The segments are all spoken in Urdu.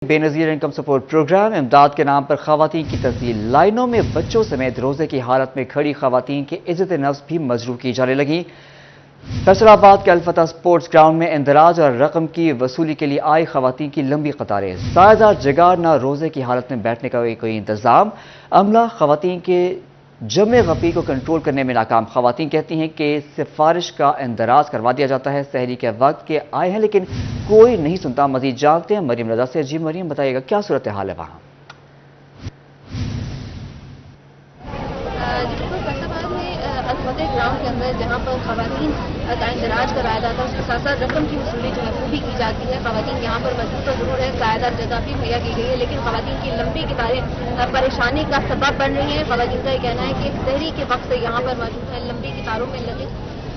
بے نظیر انکم سپورٹ پروگرام امداد کے نام پر خواتین کی تزلیل، لائنوں میں بچوں سمیت روزے کی حالت میں کھڑی خواتین کی عزت نفس بھی مجروح کی جانے لگی۔ فیصل آباد کے الفتح سپورٹس گراؤنڈ میں اندراج اور رقم کی وصولی کے لیے آئی خواتین کی لمبی قطاریں، سایہ دار جگہ نہ روزے کی حالت میں بیٹھنے کا کوئی انتظام، عملہ خواتین کے جمع غفیر کو کنٹرول کرنے میں ناکام۔ خواتین کہتی ہیں کہ سفارش کا اندراج کروا دیا جاتا ہے، سحری کے وقت کے آئے ہیں لیکن کوئی نہیں سنتا۔ مزید جانتے ہیں مریم رضا سے۔ جی مریم، بتائیے گا کیا صورتحال ہے وہاں؟ گراؤنڈ کے اندر جہاں پر خواتین کا اندراج کرایا جاتا ہے، اس کے ساتھ ساتھ رقم کی وصولی جو ہے وہ بھی کی جاتی ہے۔ خواتین یہاں پر موجود تو ضرور ہے، سایہ دار جگہ بھی مہیا کی گئی ہے، لیکن خواتین کی لمبی قطاریں پریشانی کا سبب بن رہی ہیں۔ خواتین کا یہ کہنا ہے کہ سحری کے وقت سے یہاں پر موجود ہیں، لمبی قطاروں میں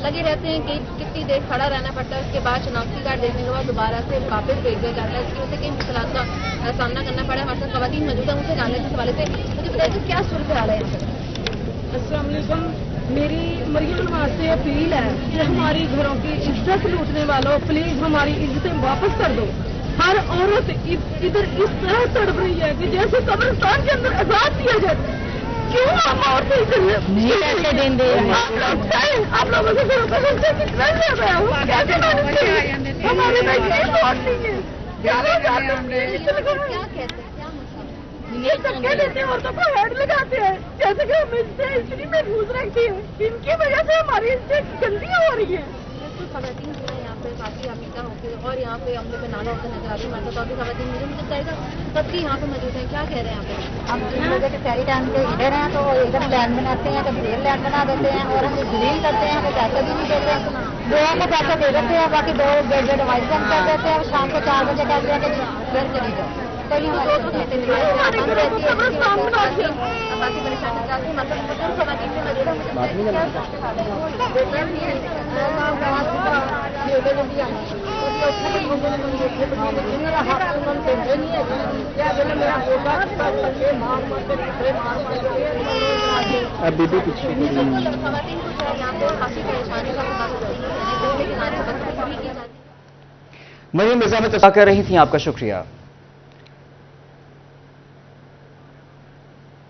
لگے رہتے ہیں کہ کتنی دیر کھڑا رہنا پڑتا ہے، اس کے بعد شناختی کارڈ دینے کے بعد دوبارہ سے واپس بھیج دیا جاتا ہے۔ اس کی وجہ سے کئی مشکلات کا سامنا کرنا پڑا ہے۔ ہمارے ساتھ خواتین موجود ہیں، ان سے جاننے کے حوالے سے مجھے بتائیے کہ کیا صورتحال ہے؟ السلام علیکم، میری مریم نواز سے اپیل ہے کہ ہماری گھروں کی عزت لوٹنے والوں پلیز ہماری عزتیں واپس کر دو۔ ہر عورت ادھر اس طرح تڑپ رہی ہے کہ جیسے قبرستان کے اندر عذاب دیا جائے۔ کیوں ہم عورتیں ادھر دیں دے آپ لوگوں سے گھروں کا خرچہ کتنا زیادہ ہے؟ کیسے مینج کریں؟ ہمارے بھائی یہ بات نہیں ہے۔ کیا کہتے ہیں؟ یہ دھکے دیتے ہیں، عورتوں کو ہیڈ لگاتے ہیں، جیسے کہ ہم اس سے اتنی محفوظ رکھتی ہیں، ان کی وجہ سے ہماری عزت گندیاں ہو رہی ہیں۔ خواتین جو ہے یہاں پہ کافی عقیدہ ہو کے اور یہاں پہ عملے پہ نالا ہوتا نظر آتی ہے۔ ہمارے ساتھ خواتین مجھے بتائے گا سب کی یہاں پہ موجود ہیں، کیا کہہ رہے ہیں یہاں پہ؟ ہم تین بجے کے سیری ٹائم کے ادھر ہیں تو ادھر لینڈ بناتے ہیں، کبھی ریل لینڈ بنا دیتے ہیں اور ہم ڈیل کرتے ہیں، ہمیں پیسے بھی نہیں دیتے۔ دو کو پیسے دے دیتے ہیں، باقی دو ڈیوائس بند کر دیتے ہیں اور شام کو 4 بجے کہتے ہیں کہ گھر چلی جاؤ۔ کوئی مریم رضا میں تصاویر کر رہی تھیں، آپ کا شکریہ۔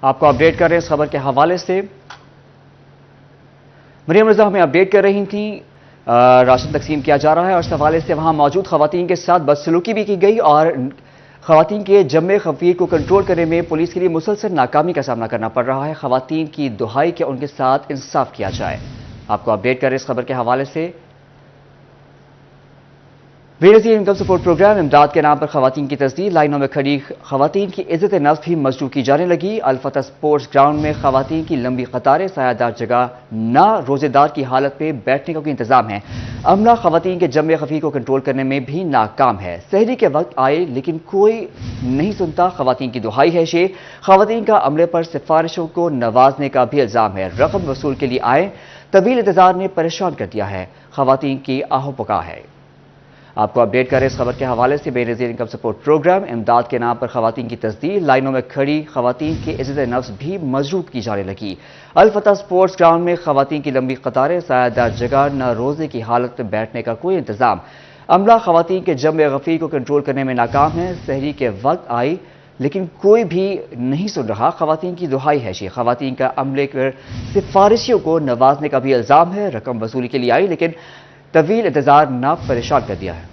آپ کو اپڈیٹ کر رہے ہیں اس خبر کے حوالے سے۔ مریم رضا ہمیں اپڈیٹ کر رہی تھیں، راشن تقسیم کیا جا رہا ہے اور اس حوالے سے وہاں موجود خواتین کے ساتھ بدسلوکی بھی کی گئی اور خواتین کے جمع غفیر کو کنٹرول کرنے میں پولیس کے لیے مسلسل ناکامی کا سامنا کرنا پڑ رہا ہے۔ خواتین کی دہائی کہ ان کے ساتھ انصاف کیا جائے۔ آپ کو اپڈیٹ کر رہے ہیں اس خبر کے حوالے سے۔ بے-نظیر انکم سپورٹ پروگرام امداد کے نام پر خواتین کی تزلیل، لائنوں میں کھڑی خواتین کی عزت نفس بھی مجروح کی جانے لگی۔ الفتح سپورٹس گراؤنڈ میں خواتین کی لمبی قطاریں، سایہ دار جگہ نہ روزے دار کی حالت میں بیٹھنے کا کوئی انتظام ہے، عملہ خواتین کے جمع غفیر کو کنٹرول کرنے میں بھی ناکام ہے۔ سحری کے وقت آئے لیکن کوئی نہیں سنتا، خواتین کی دہائی ہے یہ۔ خواتین کا عملے پر سفارشوں کو نوازنے کا بھی الزام ہے، رقم وصول کے لیے آئے، طویل انتظار نے پریشان کر دیا ہے، خواتین کی آہو پکا ہے۔ آپ کو اپڈیٹ کریں اس خبر کے حوالے سے۔ بے نظیر انکم سپورٹ پروگرام امداد کے نام پر خواتین کی تزلیل، لائنوں میں کھڑی خواتین کی عزت نفس بھی مجروح کی جانے لگی۔ الفتح سپورٹس گراؤنڈ میں خواتین کی لمبی قطاریں، سایہ دار جگہ نہ روزے کی حالت میں بیٹھنے کا کوئی انتظام، عملہ خواتین کے جمع غفیر کو کنٹرول کرنے میں ناکام ہے۔ سحری کے وقت آئی لیکن کوئی بھی نہیں سن رہا، خواتین کی دہائی ہے یہ۔ خواتین کا عملے پر سفارشیوں کو نوازنے کا بھی الزام ہے، رقم وصولی کے لیے آئی لیکن طویل انتظار نہ پریشان کر دیا ہے۔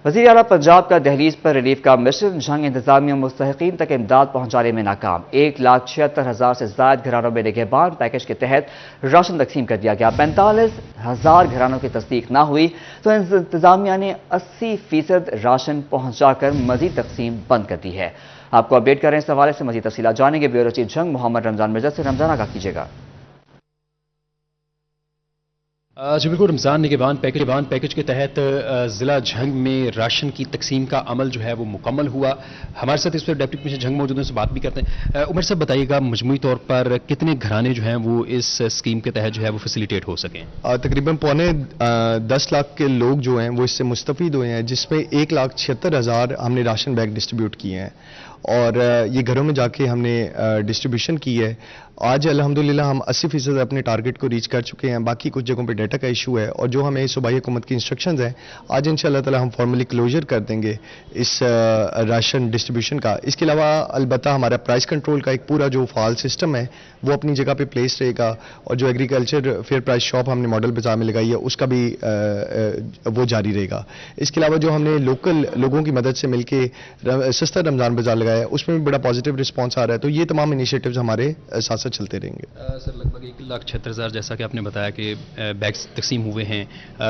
وزیر اعلیٰ پنجاب کا دہلیز پر ریلیف کا مشن، جھنگ انتظامیہ مستحقین تک امداد پہنچانے میں ناکام۔ 1,76,000 سے زائد گھرانوں میں نگہبان پیکج کے تحت راشن تقسیم کر دیا گیا۔ 45,000 گھرانوں کی تصدیق نہ ہوئی تو انتظامیہ نے 80% راشن پہنچا کر مزید تقسیم بند کر دی ہے۔ آپ کو اپڈیٹ کر رہے ہیں اس حوالے سے، مزید تفصیلات جانیں گے بیورو چیف جنگ محمد رمضان مرزا سے۔ رمضان آگاہ کیجیے گا۔ جی بالکل، رمضان نگہبان پیکج کے تحت ضلع جھنگ میں راشن کی تقسیم کا عمل جو ہے وہ مکمل ہوا۔ ہمارے ساتھ اس وقت ڈپٹی کمشنر جھنگ موجود ہیں، سے بات بھی کرتے ہیں۔ عمر صاحب بتائیے گا مجموعی طور پر کتنے گھرانے جو ہیں وہ اس اسکیم کے تحت جو ہے وہ فیسیلیٹیٹ ہو سکیں؟ تقریباً 10 لاکھ کے لوگ جو ہیں وہ اس سے مستفید ہوئے ہیں، جس میں 1,76,000 ہم نے راشن بیگ ڈسٹریبیوٹ کیے ہیں اور یہ گھروں میں جا کے ہم نے ڈسٹریبیوشن کی ہے. آج الحمدللہ ہم 80% اپنے ٹارگٹ کو ریچ کر چکے ہیں. باقی کچھ جگہوں پہ ڈیٹا کا ایشو ہے, اور جو ہمیں صوبائی حکومت کی انسٹرکشنز ہیں آج انشاءاللہ تعالی ہم فارملی کلوزر کر دیں گے اس راشن ڈسٹریبیوشن کا. اس کے علاوہ البتہ ہمارا پرائس کنٹرول کا ایک پورا جو فعال سسٹم ہے وہ اپنی جگہ پہ پلیس رہے گا, اور جو ایگریکلچر فیئر پرائس شاپ ہم نے ماڈل بازار میں لگائی ہے اس کا بھی وہ جاری رہے گا. اس کے علاوہ جو ہم نے لوکل لوگوں کی مدد سے مل کے سستا رمضان بازار لگایا ہے اس میں بھی بڑا پازیٹیو رسپانس آ رہا ہے. تو یہ تمام انیشیٹوز ہمارے ساتھ ساتھ چلتے رہیں گے. سر لگ بھگ 1,76,000 جیسا کہ آپ نے بتایا کہ بیگس تقسیم ہوئے ہیں,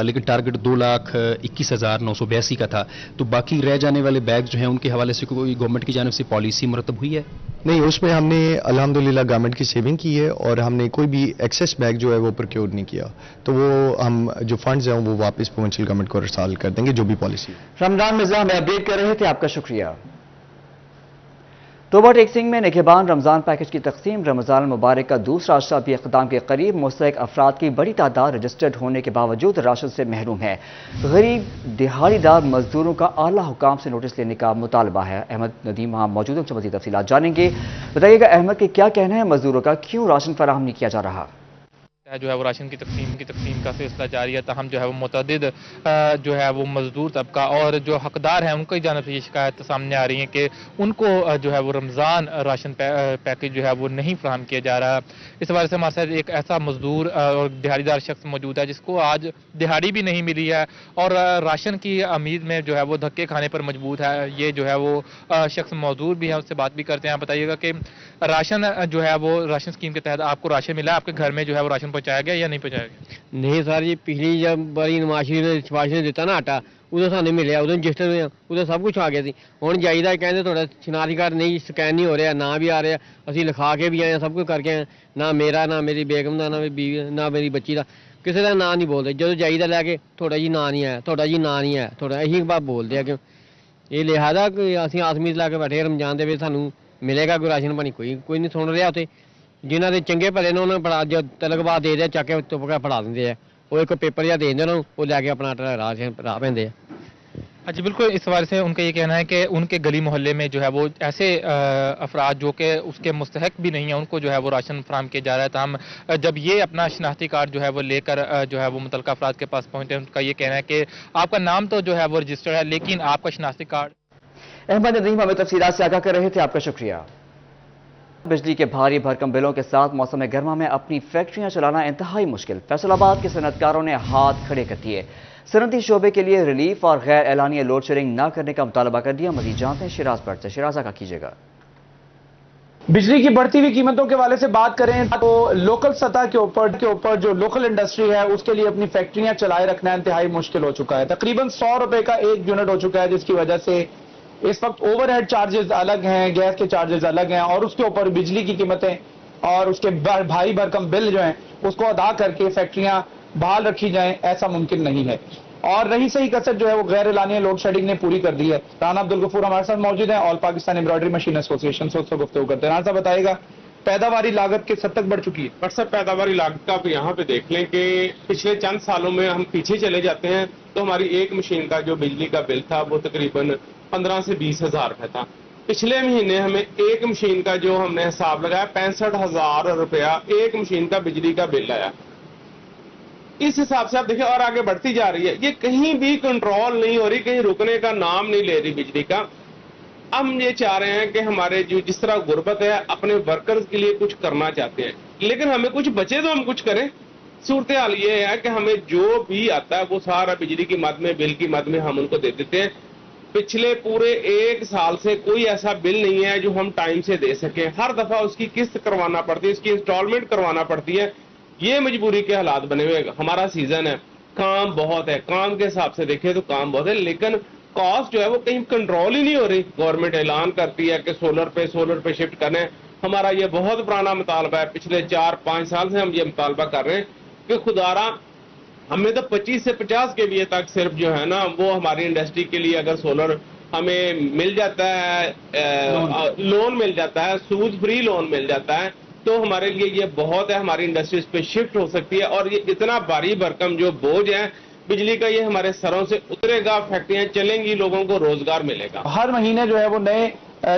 لیکن ٹارگٹ 2,21,982 کا تھا. تو باقی رہ جانے والے بیگ جو ہیں ان کے حوالے سے کوئی گورنمنٹ کی جانب سے پالیسی مرتب ہوئی ہے؟ نہیں, اس میں ہم نے الحمدللہ گورنمنٹ کی سیونگ کی ہے, اور ہم نے کوئی بھی ایکسیس بیگ جو ہے وہ پروکیور نہیں کیا. تو وہ ہم جو فنڈز ہیں وہ واپس پروونشل گورنمنٹ کو ارسال کر دیں گے جو بھی پالیسی. رمضان مرزا ہمیں اپڈیٹ کر رہے تھے, آپ کا شکریہ. توبہ ٹیک سنگھ میں نگہبان رمضان پیکج کی تقسیم. رمضان المبارک کا دوسرا اشرا بھی اختتام کے قریب. مستحق افراد کی بڑی تعداد رجسٹرڈ ہونے کے باوجود راشن سے محروم ہے. غریب دہاڑی دار مزدوروں کا اعلیٰ حکام سے نوٹس لینے کا مطالبہ ہے. احمد ندیم وہاں موجود ہیں, مزید تفصیلات جانیں گے. بتائیے گا احمد کہ کیا کہنا ہے مزدوروں کا, کیوں راشن فراہم نہیں کیا جا رہا؟ جو ہے وہ راشن کی تقسیم کا سلسلہ جاری ہے, تاہم جو ہے وہ متعدد جو ہے وہ مزدور طبقہ اور جو حقدار ہیں ان کی جانب سے یہ شکایت سامنے آ رہی ہیں کہ ان کو جو ہے وہ رمضان راشن پیکج جو ہے وہ نہیں فراہم کیا جا رہا. اس حوالے سے ہمارے ساتھ ایک ایسا مزدور اور دہاڑی دار شخص موجود ہے جس کو آج دہاڑی بھی نہیں ملی ہے اور راشن کی امید میں جو ہے وہ دھکے کھانے پر مجبور ہے. یہ جو ہے وہ شخص موجود بھی ہے, اس سے بات بھی کرتے ہیں. آپ بتائیے گا کہ راشن جو ہے وہ راشن اسکیم کے تحت آپ کو راشن ملا, آپ کے گھر میں جو ہے وہ راشن پہنچایا گیا یا نہیں پہنچایا گیا؟ نہیں سر جی, پچھلی جب بڑی نمائشی نے سفارش نے دیتا نا آٹا ادو سانوں ملیا, ادو رجسٹر ہوئے ادو سب کچھ آ گیا سی. ہوں جائیے کہتے تھوڑا شناختی کارڈ نہیں سکین نہیں ہو رہا, نہ بھی آ رہا, اسی لکھا کے بھی آئے ہیں, سب کچھ کر کے آئے, نہ میرا نہ میری بیگم کا نہ میری بیوی نہ میری بچی کا کسی کا نا نہیں بولتے. جب جائیے لے کے تھوڑا جی نا نہیں آیا, تھوڑا جی نا نہیں آیا, تھوڑا یہی بات بولتے ہیں کہ یہ لہٰذا کہ اسی آسمیت لا کے بیٹھے رمضان دے سانوں ملے گا کوئی راشن پانی, کوئی نہیں سن رہا اتنے. جنہ کے چنگے بھلے نے انہوں نے پڑھا جو تلک بعد دے دیا چک کے چپ کے پڑھا دیں ہیں, وہ ایک پیپر یا دے دیں وہ لے کے اپنا راشن راہ پہ. جی بالکل, اس حوالے سے ان کا یہ کہنا ہے کہ ان کے گلی محلے میں جو ہے وہ ایسے افراد جو کہ اس کے مستحق بھی نہیں ہیں ان کو جو ہے وہ راشن فراہم کیا جا رہا ہے. تاہم جب یہ اپنا شناختی کارڈ جو ہے وہ لے کر جو ہے وہ متعلقہ افراد کے پاس پہنچے, ان کا یہ کہنا ہے کہ آپ کا نام تو جو ہے وہ رجسٹر ہے لیکن آپ کا شناختی کارڈ. احمد ندیم ہمیں تفصیلات سے آگاہ کر رہے تھے, آپ کا شکریہ. بجلی کے بھاری بھرکم بلوں کے ساتھ موسم گرما میں اپنی فیکٹریاں چلانا انتہائی مشکل. فیصل آباد کے صنعت کاروں نے ہاتھ کھڑے کر دیے. صنعتی شعبے کے لیے ریلیف اور غیر اعلانیہ لوڈ شیڈنگ نہ کرنے کا مطالبہ کر دیا. مزید جانتے ہیں شیراز پر سے. شیراز کا کیجیے گا. بجلی کی بڑھتی ہوئی قیمتوں کے حوالے سے بات کریں تو لوکل سطح کے اوپر جو لوکل انڈسٹری ہے اس کے لیے اپنی فیکٹریاں چلائے رکھنا انتہائی مشکل ہو چکا ہے. تقریباً 100 روپے کا ایک یونٹ ہو چکا ہے, جس کی وجہ سے اس وقت اوور ہیڈ چارجز الگ ہیں, گیس کے چارجز الگ ہیں, اور اس کے اوپر بجلی کی قیمتیں اور اس کے بھاری بھرکم بل جو ہیں اس کو ادا کر کے فیکٹریاں بحال رکھی جائیں, ایسا ممکن نہیں ہے. اور رہی صحیح کسر جو ہے وہ غیر اعلانیہ لوڈ شیڈنگ نے پوری کر دی ہے. رانا عبدالغفور ہمارے ساتھ موجود ہیں, آل پاکستان ایمبرائڈری مشین ایسوسی ایشن سے گفتگو کرتے ہیں. رانا صاحب بتائے گا پیداواری لاگت کس حد تک بڑھ چکی ہے؟ بٹ سر پیداواری لاگت کا آپ یہاں پہ دیکھ لیں کہ پچھلے چند سالوں میں ہم پیچھے چلے جاتے ہیں تو ہماری ایک مشین کا جو بجلی کا بل تھا وہ تقریباً 15 سے 20 ہزار روپے تھا. پچھلے مہینے ہمیں ایک مشین کا جو ہم نے حساب لگایا 65,000 روپیہ ایک مشین کا بجلی کا بل آیا. اس حساب سے آپ دیکھیں اور آگے بڑھتی جا رہی ہے, یہ کہیں بھی کنٹرول نہیں ہو رہی, کہیں رکنے کا نام نہیں لے رہی بجلی کا. ہم یہ چاہ رہے ہیں کہ ہمارے جو جس طرح غربت ہے اپنے ورکرز کے لیے کچھ کرنا چاہتے ہیں, لیکن ہمیں کچھ بچے تو ہم کچھ کریں. صورتحال یہ ہے کہ ہمیں جو بھی آتا ہے وہ سارا بجلی کی مد میں بل کی مد میں ہم ان کو دے دیتے ہیں. پچھلے پورے ایک سال سے کوئی ایسا بل نہیں ہے جو ہم ٹائم سے دے سکیں. ہر دفعہ اس کی قسط کروانا پڑتی ہے, اس کی انسٹالمنٹ کروانا پڑتی ہے. یہ مجبوری کے حالات بنے ہوئے. ہمارا سیزن ہے, کام بہت ہے, کام کے حساب سے دیکھیں تو کام بہت ہے, لیکن کاسٹ جو ہے وہ کہیں کنٹرول ہی نہیں ہو رہی. گورنمنٹ اعلان کرتی ہے کہ سولر پہ شفٹ کریں. ہمارا یہ بہت پرانا مطالبہ ہے, پچھلے 4-5 سال سے ہم یہ مطالبہ کر رہے ہیں کہ خدارا ہمیں تو 25 سے 50 کے لیے تک صرف جو ہے نا وہ ہماری انڈسٹری کے لیے اگر سولر ہمیں مل جاتا ہے, لون مل جاتا ہے, سود فری لون مل جاتا ہے, تو ہمارے لیے یہ بہت ہے. ہماری انڈسٹری اس پہ شفٹ ہو سکتی ہے اور یہ اتنا بھاری بھرکم جو بوجھ ہے بجلی کا یہ ہمارے سروں سے اترے گا, فیکٹریاں چلیں گی, لوگوں کو روزگار ملے گا. ہر مہینے جو ہے وہ نئے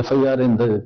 FIR